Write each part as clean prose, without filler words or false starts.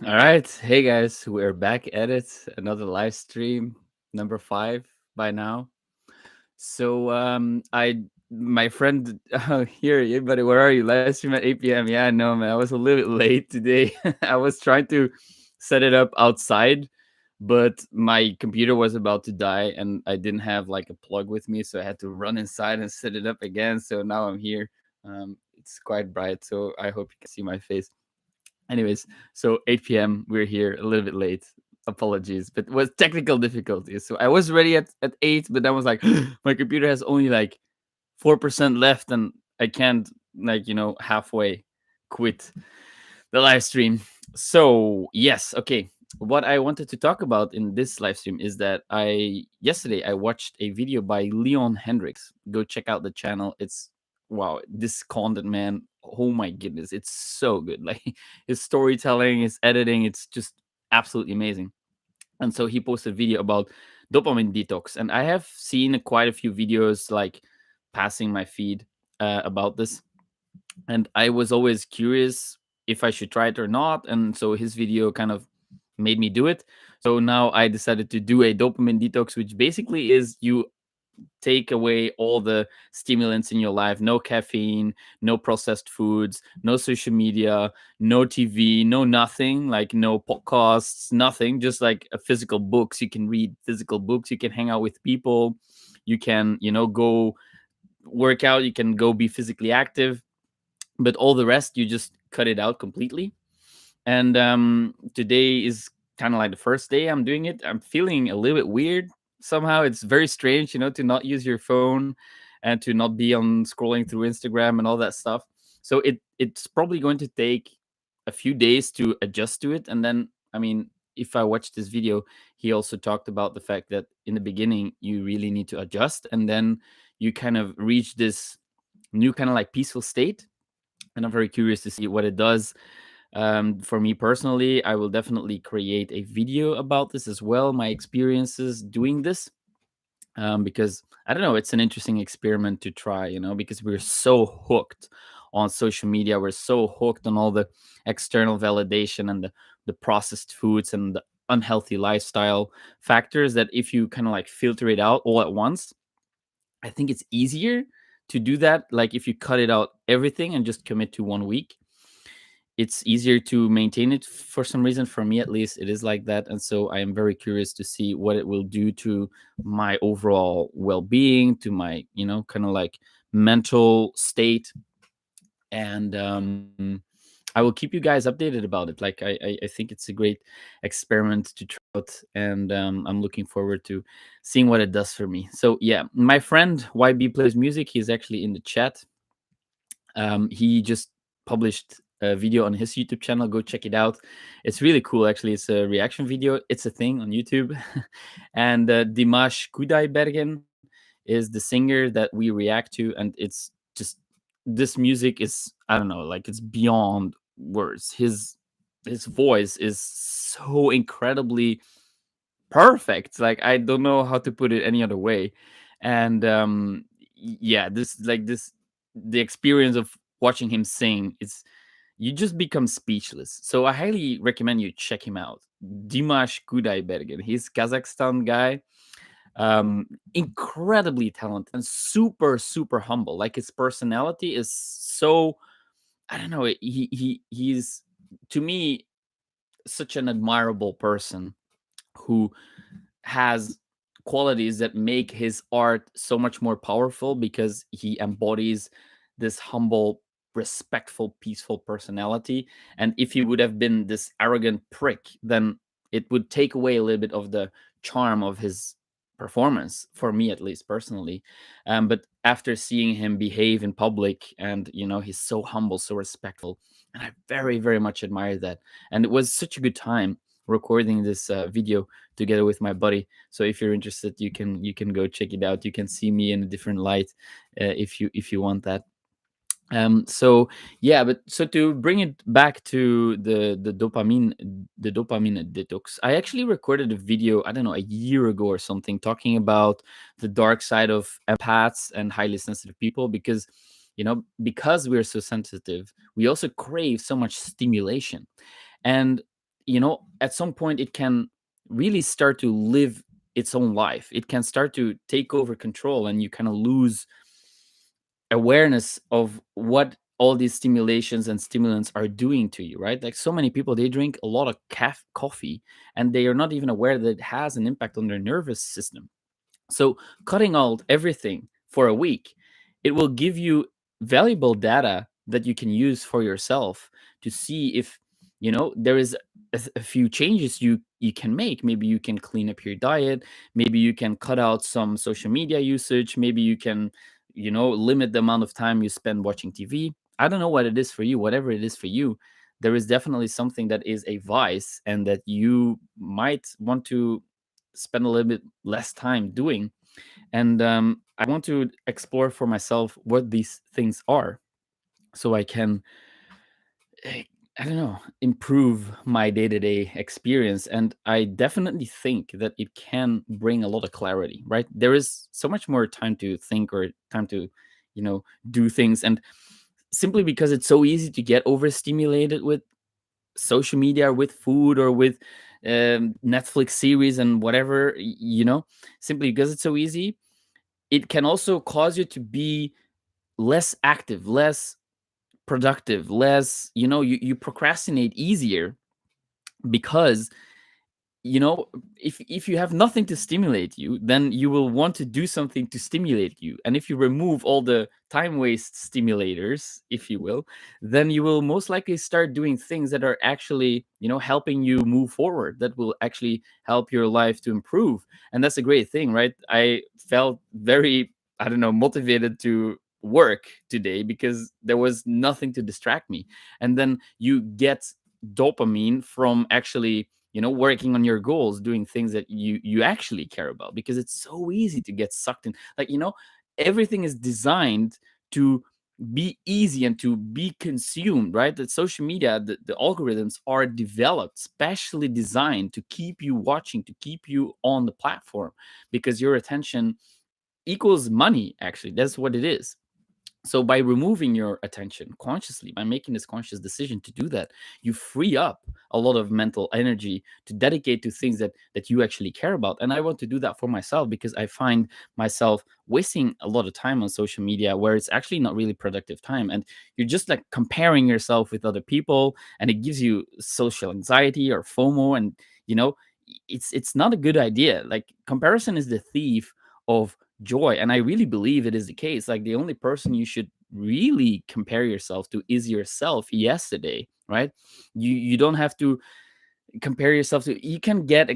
All right. Hey guys, we're back at it. Another live stream, number 5 by now. I my friend here, hey buddy, where are you? Live stream at 8 p.m. Yeah, I know, man. I was a little bit late today. I was trying to set it up outside, but my computer was about to die and I didn't have like a plug with me, so I had to run inside and set it up again. So now I'm here. It's quite bright, so I hope you can see my face. Anyways, so 8 p.m. We're here a little bit late. Apologies, but it was technical difficulties. So I was ready at 8, but then was like, my computer has only like 4% left, and I can't like halfway quit the live stream. So yes, okay. What I wanted to talk about in this live stream is that I yesterday I watched a video by Leon Hendrix. Go check out the channel. It's wow, this content man. Oh my goodness, it's so good. Like his storytelling, his editing, it's just absolutely amazing. And so he posted a video about dopamine detox, and I have seen quite a few videos like passing my feed about this, and I was always curious if I should try it or not. And so his video kind of made me do it. So now I decided to do a dopamine detox, which basically is you take away all the stimulants in your life. No caffeine, no processed foods, no social media, no TV, no nothing, like no podcasts, nothing, just like a physical books. You can read physical books, you can hang out with people, you can, go work out, you can go be physically active, but all the rest you just cut it out completely. And today is kind of like the first day I'm doing it. I'm feeling a little bit weird somehow. It's very strange, to not use your phone and to not be on scrolling through Instagram and all that stuff. So it's probably going to take a few days to adjust to it. And then, I mean, if I watched this video, he also talked about the fact that in the beginning you really need to adjust, and then you kind of reach this new kind of like peaceful state. And I'm very curious to see what it does. For me personally, I will definitely create a video about this as well, my experiences doing this, because I don't know, it's an interesting experiment to try, because we're so hooked on social media, we're so hooked on all the external validation and the processed foods and the unhealthy lifestyle factors, that if you kind of like filter it out all at once, I think it's easier to do that. Like if you cut it out everything and just commit to 1 week, it's easier to maintain it. For some reason, for me at least, it is like that. And so I am very curious to see what it will do to my overall well-being, to my kind of like mental state. And I will keep you guys updated about it. Like I think it's a great experiment to try out, and I'm looking forward to seeing what it does for me. So yeah, my friend YB Plays Music, he's actually in the chat. He just published a video on his YouTube channel. Go check it out. It's really cool, actually. It's a reaction video. It's a thing on YouTube. And Dimash Kudaibergen is the singer that we react to, and it's just this music is, I don't know, like it's beyond words. His voice is so incredibly perfect. Like I don't know how to put it any other way. And yeah, this the experience of watching him sing, it's you just become speechless. So I highly recommend you check him out. Dimash Kudaibergen. He's Kazakhstan guy. Incredibly talented and super humble. Like his personality is so, I don't know, he's, to me, such an admirable person who has qualities that make his art so much more powerful, because he embodies this humble, respectful, peaceful personality. And if he would have been this arrogant prick, then it would take away a little bit of the charm of his performance, for me at least personally. But after seeing him behave in public, and he's so humble, so respectful, and I very much admire that. And it was such a good time recording this video together with my buddy. So if you're interested, you can go check it out. You can see me in a different light, if you want that. So yeah, but so to bring it back to the dopamine detox, I actually recorded a video, I don't know, a year ago or something, talking about the dark side of empaths and highly sensitive people, because because we're so sensitive, we also crave so much stimulation. And at some point it can really start to live its own life. It can start to take over control, and you kind of lose awareness of what all these stimulations and stimulants are doing to you, right? Like so many people, they drink a lot of coffee, and they are not even aware that it has an impact on their nervous system. So cutting out everything for a week, it will give you valuable data that you can use for yourself to see if there is a few changes you can make. Maybe you can clean up your diet. Maybe you can cut out some social media usage. Maybe you can limit the amount of time you spend watching TV. I don't know what it is for you. Whatever it is for you, there is definitely something that is a vice and that you might want to spend a little bit less time doing. And I want to explore for myself what these things are, so I can, eh, I don't know, improve my day to day experience. And I definitely think that it can bring a lot of clarity, right? There is so much more time to think, or time to, do things. And simply because it's so easy to get overstimulated with social media, with food, or with Netflix series and whatever, simply because it's so easy, it can also cause you to be less active, less productive, less, you procrastinate easier, because you know if you have nothing to stimulate you, then you will want to do something to stimulate you. And if you remove all the time waste stimulators, if you will, then you will most likely start doing things that are actually helping you move forward, that will actually help your life to improve. And that's a great thing, right? I felt very, I don't know, motivated to work today because there was nothing to distract me. And then you get dopamine from actually working on your goals, doing things that you actually care about, because it's so easy to get sucked in. Like, everything is designed to be easy and to be consumed, right? That social media, the algorithms are developed, specially designed to keep you watching, to keep you on the platform, because your attention equals money. Actually, that's what it is. So by removing your attention consciously, by making this conscious decision to do that, you free up a lot of mental energy to dedicate to things that you actually care about. And I want to do that for myself, because I find myself wasting a lot of time on social media where it's actually not really productive time. And you're just like comparing yourself with other people, and it gives you social anxiety or FOMO. And it's not a good idea. Like, comparison is the thief of joy. And I really believe it is the case. Like, the only person you should really compare yourself to is yourself yesterday, right? You don't have to compare yourself to. You can get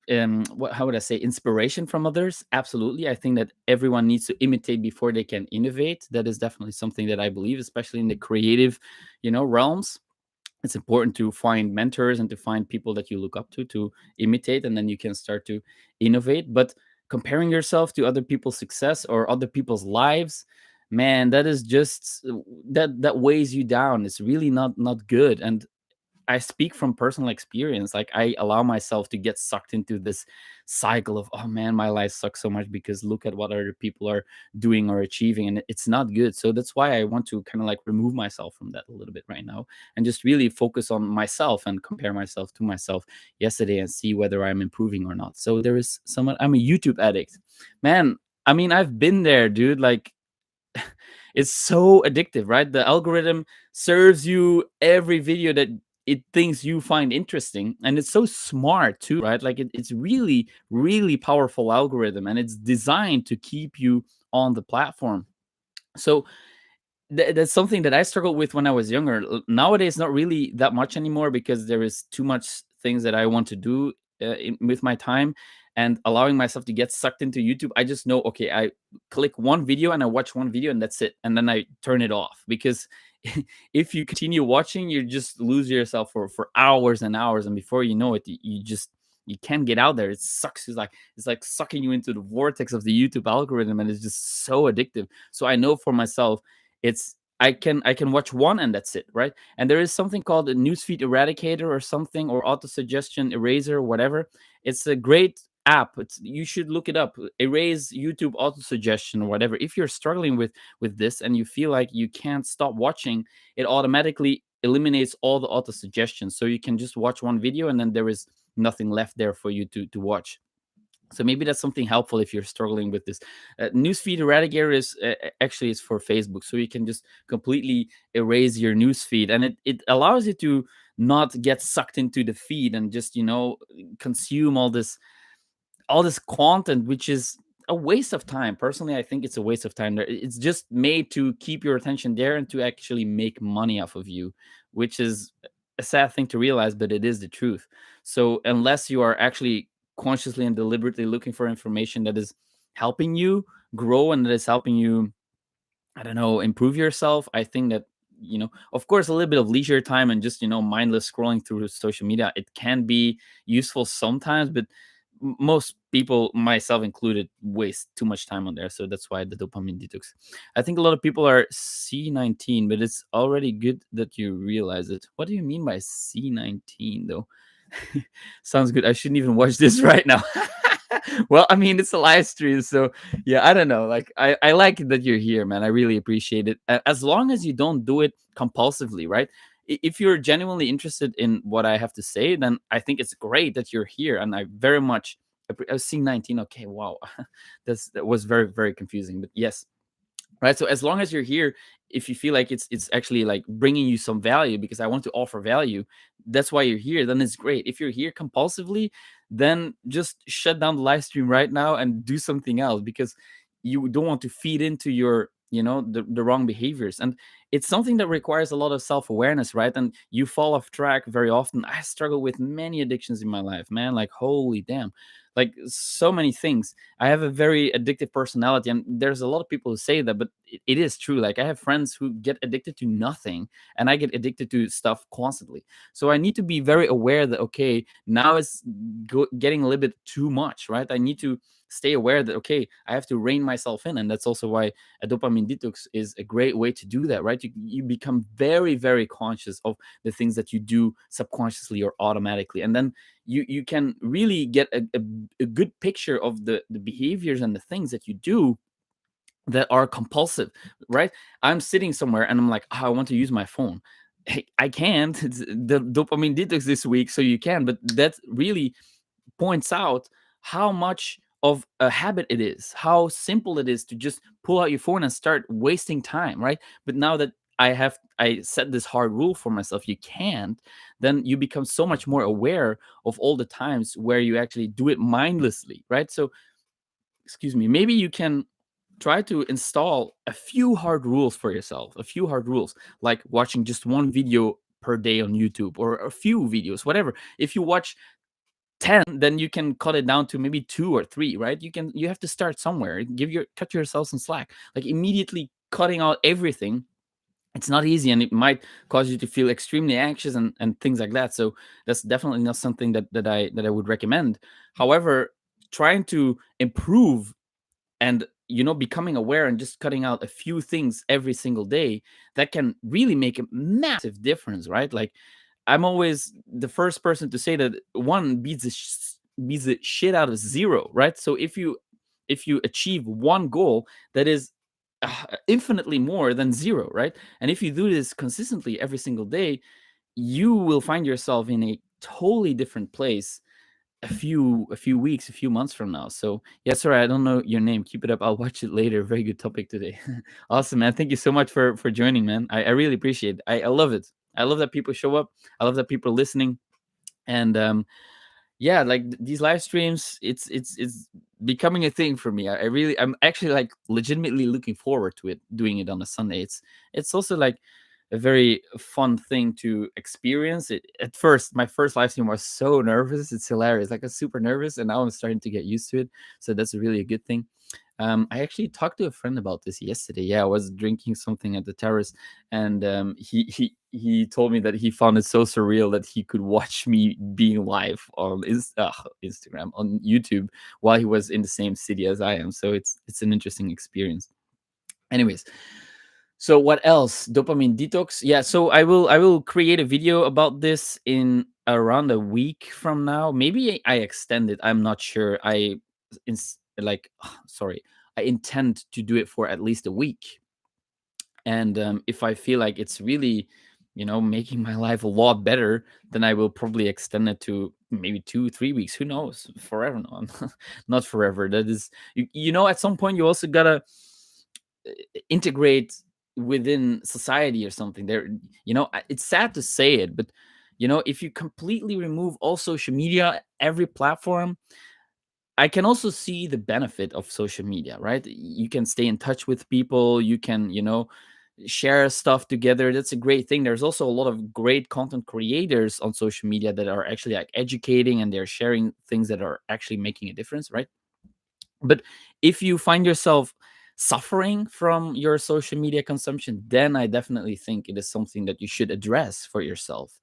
how would I say, inspiration from others. Absolutely, I think that everyone needs to imitate before they can innovate. That is definitely something that I believe, especially in the creative realms. It's important to find mentors and to find people that you look up to imitate, and then you can start to innovate. But comparing yourself to other people's success or other people's lives, man, that is just that weighs you down. It's really not good. And I speak from personal experience. Like, I allow myself to get sucked into this cycle of, oh man, my life sucks so much because look at what other people are doing or achieving, and it's not good. So that's why I want to kind of like remove myself from that a little bit right now, and just really focus on myself and compare myself to myself yesterday and see whether I'm improving or not. So there is someone. I'm a YouTube addict, man. I mean, I've been there, dude. Like, it's so addictive, right? The algorithm serves you every video that it thinks you find interesting, and it's so smart too, right? Like, it's really really powerful algorithm, and it's designed to keep you on the platform. So that's something that I struggled with when I was younger. Nowadays, not really that much anymore, because there is too much things that I want to do with my time, and allowing myself to get sucked into YouTube. I just know, okay, I click one video and I watch one video, and that's it, and then I turn it off, because if you continue watching, you just lose yourself for hours and hours, and before you know it, you can't get out there. It sucks. It's like sucking you into the vortex of the YouTube algorithm, and it's just so addictive. So I know for myself, it's I can watch one and that's it, right? And there is something called a newsfeed eradicator or something, or auto suggestion eraser, whatever. It's a great app. You should look it up. Erase YouTube auto suggestion or whatever. If you're struggling with this and you feel like you can't stop watching, it automatically eliminates all the auto suggestions, so you can just watch one video and then there is nothing left there for you to watch. So maybe that's something helpful if you're struggling with this. Newsfeed eradicator is actually is for Facebook, so you can just completely erase your newsfeed, and it allows you to not get sucked into the feed and just consume all this content, which is a waste of time. Personally, I think it's a waste of time. It's just made to keep your attention there and to actually make money off of you, which is a sad thing to realize, but it is the truth. So unless you are actually consciously and deliberately looking for information that is helping you grow and that is helping you, I don't know, improve yourself, I think that, of course, a little bit of leisure time and just, mindless scrolling through social media, it can be useful sometimes, but most people, myself included, waste too much time on there. So that's why the dopamine detox. I think a lot of people are C19, but it's already good that you realize it. What do you mean by C19 though? Sounds good. I shouldn't even watch this right now. Well, I mean, it's a live stream, so yeah, I don't know. Like, I like that you're here, man. I really appreciate it. As long as you don't do it compulsively, right? If you're genuinely interested in what I have to say, then I think it's great that you're here, and I very much. I was seeing 19. Okay, wow, that was very very confusing, but yes, right. So as long as you're here, if you feel like it's actually like bringing you some value, because I want to offer value, that's why you're here, then it's great. If you're here compulsively, then just shut down the live stream right now and do something else, because you don't want to feed into your, the wrong behaviors. And it's something that requires a lot of self-awareness, right? And you fall off track very often. I struggle with many addictions in my life, man. Like, holy damn, like so many things. I have a very addictive personality, and there's a lot of people who say that, but it is true. Like, I have friends who get addicted to nothing, and I get addicted to stuff constantly. So I need to be very aware that, okay, now it's getting a little bit too much, right? I need to stay aware that, okay, I have to rein myself in. And that's also why a dopamine detox is a great way to do that, right? You become very very conscious of the things that you do subconsciously or automatically, and then you can really get a good picture of the behaviors and the things that you do that are compulsive, right? I'm sitting somewhere and I'm like, oh, I want to use my phone. Hey, I can't. It's the dopamine detox this week, so you can. But that really points out how much of a habit it is, how simple it is to just pull out your phone and start wasting time, right? But now that I set this hard rule for myself, you can't, then you become so much more aware of all the times where you actually do it mindlessly, right? So, excuse me, maybe you can try to install a few hard rules for yourself, a few hard rules, like watching just one video per day on YouTube, or a few videos, whatever. If you watch 10, then you can cut it down to maybe 2 or 3, right? You have to start somewhere. Cut yourself some slack. Like, immediately cutting out everything, it's not easy, and it might cause you to feel extremely anxious and things like that. So that's definitely not something that I would recommend. However, trying to improve and, becoming aware and just cutting out a few things every single day, that can really make a massive difference, right? Like, I'm always the first person to say that one beats the shit out of zero, right? So if you achieve one goal, that is infinitely more than zero, right? And if you do this consistently every single day, you will find yourself in a totally different place a few weeks, a few months from now. So yeah, sorry, I don't know your name. Keep it up. I'll watch it later. Very good topic today. Awesome, man. Thank you so much for joining, man. I really appreciate it. I love it. I love that people show up. I love that people are listening. And yeah, like these live streams, it's becoming a thing for me. I'm actually like legitimately looking forward to it, doing it on a Sunday. It's also like a very fun thing to experience. It at first, my first live stream was so nervous. It's hilarious. Like, I was super nervous, and now I'm starting to get used to it. So that's really a good thing. I actually talked to a friend about this yesterday. Yeah, I was drinking something at the terrace, and he told me that he found it so surreal that he could watch me being live on Instagram, on YouTube, while he was in the same city as I am. So it's an interesting experience. Anyways, so what else? Dopamine detox. Yeah, so I will create a video about this in around a week from now. Maybe I extend it. I'm not sure. Sorry. I intend to do it for at least a week. And if I feel like it's really making my life a lot better, then I will probably extend it to maybe 2 3 weeks, who knows, forever. No, not forever. That is, at some point you also gotta integrate within society or something there. It's sad to say it, but if you completely remove all social media, every platform, I can also see the benefit of social media, right? You can stay in touch with people, you can, share stuff together. That's a great thing. There's also a lot of great content creators on social media that are actually like educating, and they're sharing things that are actually making a difference, right? But if you find yourself suffering from your social media consumption, then I definitely think it is something that you should address for yourself.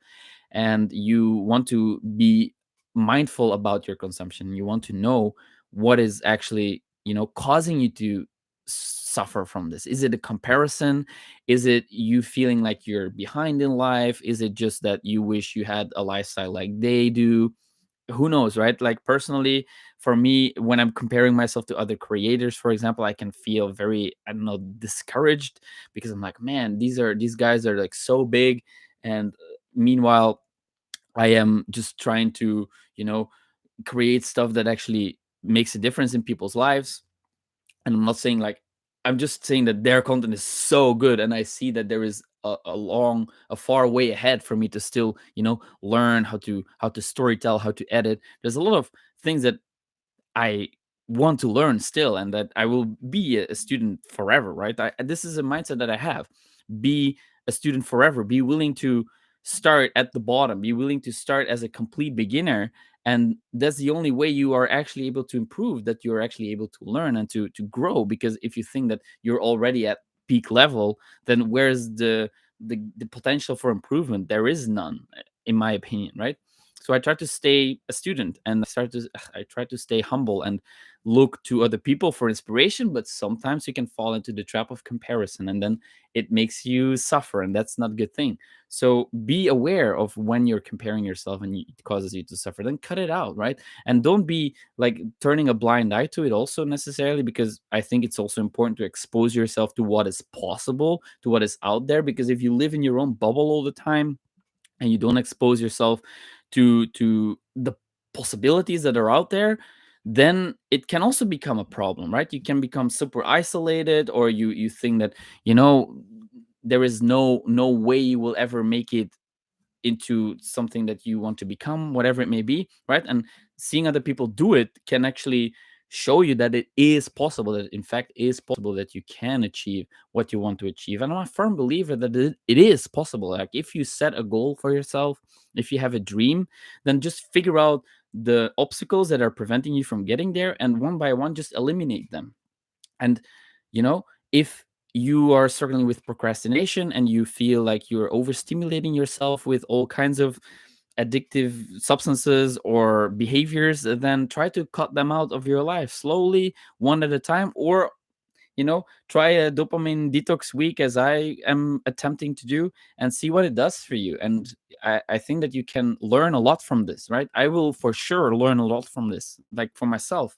And you want to be mindful about your consumption. You want to know what is actually, causing you to suffer from this. Is it a comparison? Is it you feeling like you're behind in life? Is it just that you wish you had a lifestyle like they do? Who knows, right? Like, personally, for me, when I'm comparing myself to other creators, for example, I can feel very, I don't know, discouraged, because I'm like, man, these guys are like so big, and meanwhile I am just trying to, create stuff that actually makes a difference in people's lives. And I'm not saying like, I'm just saying that their content is so good, and I see that there is a far way ahead for me to still, learn how to storytell, how to edit. There's a lot of things that I want to learn still, and that I will be a student forever, right? This is a mindset that I have. Be a student forever. Be willing to start at the bottom. Be willing to start as a complete beginner, and that's the only way you are actually able to improve. That you're actually able to learn and to grow. Because if you think that you're already at peak level, then where's the potential for improvement? There is none, in my opinion, right? So I try to stay a student, and I try to stay humble and look to other people for inspiration. But sometimes you can fall into the trap of comparison, and then it makes you suffer, and that's not a good thing. So be aware of when you're comparing yourself and it causes you to suffer, then cut it out, right? And don't be like turning a blind eye to it also, necessarily, because I think it's also important to expose yourself to what is possible, to what is out there. Because if you live in your own bubble all the time, and you don't expose yourself to the possibilities that are out there, then it can also become a problem, right? You can become super isolated, or you think that, you know there is no way you will ever make it into something that you want to become, whatever it may be, right? And seeing other people do it can actually show you that it is possible, that in fact is possible, that you can achieve what you want to achieve. And I'm a firm believer that it is possible. Like, if you set a goal for yourself, if you have a dream, then just figure out the obstacles that are preventing you from getting there, and one by one just eliminate them. And you know if you are struggling with procrastination, and you feel like you're overstimulating yourself with all kinds of addictive substances or behaviors, then try to cut them out of your life slowly, one at a time. Or try a dopamine detox week, as I am attempting to do, and see what it does for you. And I think that you can learn a lot from this, right? I will for sure learn a lot from this, like for myself.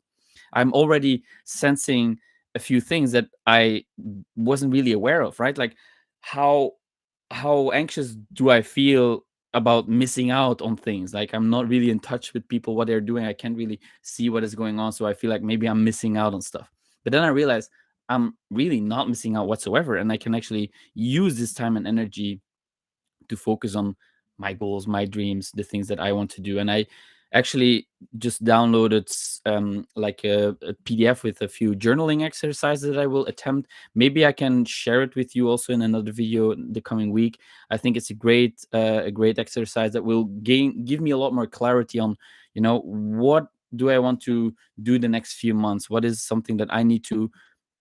I'm already sensing a few things that I wasn't really aware of, right? Like, how anxious do I feel about missing out on things? Like, I'm not really in touch with people, what they're doing. I can't really see what is going on, so I feel like maybe I'm missing out on stuff. But then I realize I'm really not missing out whatsoever, and I can actually use this time and energy to focus on my goals, my dreams, the things that I want to do. And I actually just downloaded like a PDF with a few journaling exercises that I will attempt. Maybe I can share it with you also in another video the coming week. I think it's a great exercise that will give me a lot more clarity on, what do I want to do the next few months? What is something that I need to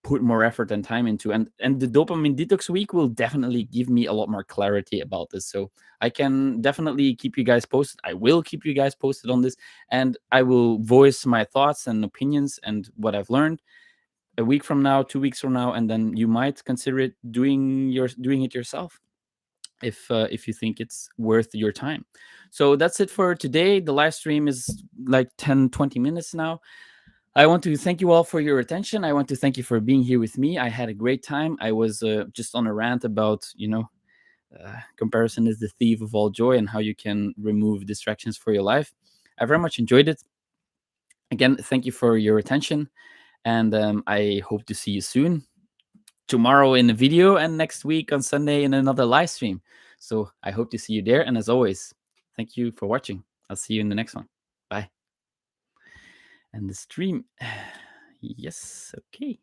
put more effort and time into? And the dopamine detox week will definitely give me a lot more clarity about this. So I can definitely keep you guys posted. I will keep you guys posted on this, and I will voice my thoughts and opinions and what I've learned a week from now, 2 weeks from now, and then you might consider it doing it yourself, if you think it's worth your time. So that's it for today. The live stream is like 10-20 minutes now. I want to thank you all for your attention. I want to thank you for being here with me. I had a great time. I was just on a rant about, comparison is the thief of all joy, and how you can remove distractions for your life. I very much enjoyed it. Again, thank you for your attention, and I hope to see you soon. Tomorrow in a video, and next week on Sunday in another live stream. So I hope to see you there. And as always, thank you for watching. I'll see you in the next one. Bye. And the stream. Yes. Okay.